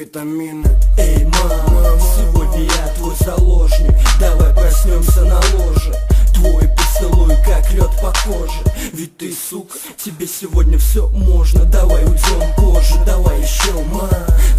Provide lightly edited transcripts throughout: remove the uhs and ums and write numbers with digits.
витамины. Эй, мама, сегодня я твой заложник. Давай проснемся на ложе. Твой поцелуй как лед по коже. Ведь ты, сука, тебе сегодня все можно. Давай уйдем позже, давай еще, ма.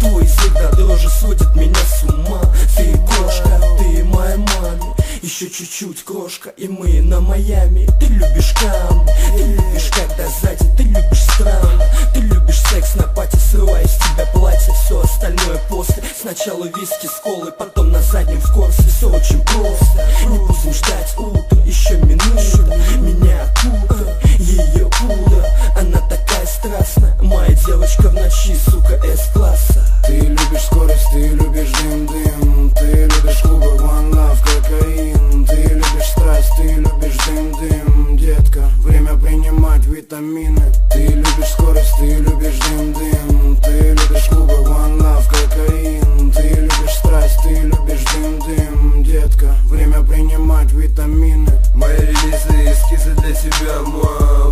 Твой язык до дрожи сводит меня с ума. Ты кошка, ты моя мама. Еще чуть-чуть, крошка, и мы на Майами. Ты любишь камни, ты любишь когда сзади, ты любишь странно. Ты любишь секс на пати, срывая с тебя платье. Все остальное после. Сначала виски с колой, потом на заднем в корсе. Все очень просто, не будем ждать утра. Еще минута, меня окутает ее пудра. Она такая страстная, моя девочка в ночи, сука, С-класса. Ты любишь скорость, ты любишь дым-дым. Ты любишь клубы, one love, кокаин. Ты любишь страсть, ты любишь дым-дым. Детка, время принимать витамины. Ты любишь скорость, ты любишь дым-дым. Ты любишь клубы, one love, кокаин. Ты любишь страсть, ты любишь дым-дым. Детка, время принимать витамины. Мои релизы, эскизы для тебя,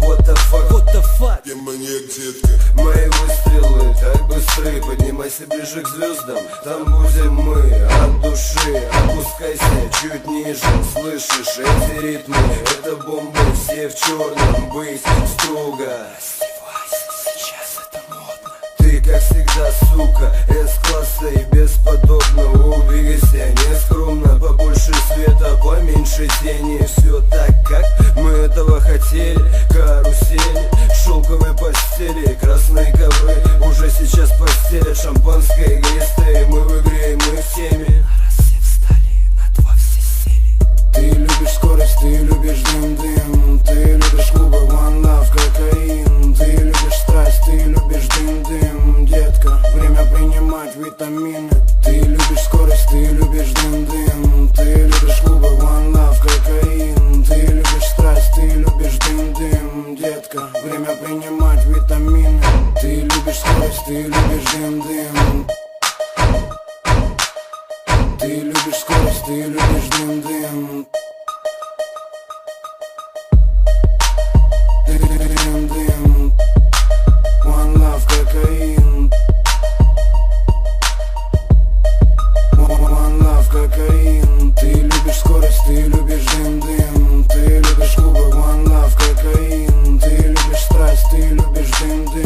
what the fuck, What the fuck? я маньяк, детка. Мои выстрелы так быстры, поднимайся ближе к звездам. Там будем мы, от души, опускайся чуть ниже. Слышишь эти ритмы, это бомбы, все в черном, быть строго. Сейчас это модно. Ты как всегда, сука, С-класса и бесподобно. Двигайся нескромно, побольше света, поменьше тени. Все так, как мы этого хотели. Карусели, шелковые постели, красные ковры. Уже сейчас постелят шампанское игристое. Мы в игре, и мы в теме. Раз все встали, на два все сели. Ты любишь скорость, ты любишь дым-дым. Ты любишь клубы, one love, кокаин. Ты любишь страсть, ты любишь дым-дым. Детка, время принимать витамины. Ты любишь скорость, ты любишь дым-дым. Ты любишь клубы, one love, кокаин. Ты любишь страсть, ты любишь дым-дым. Детка, время принимать витамины. Ты любишь скорость, ты любишь дым-дым. Ты любишь скорость, ты любишь дым-дым. Дым-дым. One love, кокаин. One love, кокаин. Ты любишь скорость, ты любишь дым-дым. Ты любишь клубы, one love, кокаин. Ты любишь страсть, ты любишь дым-дым.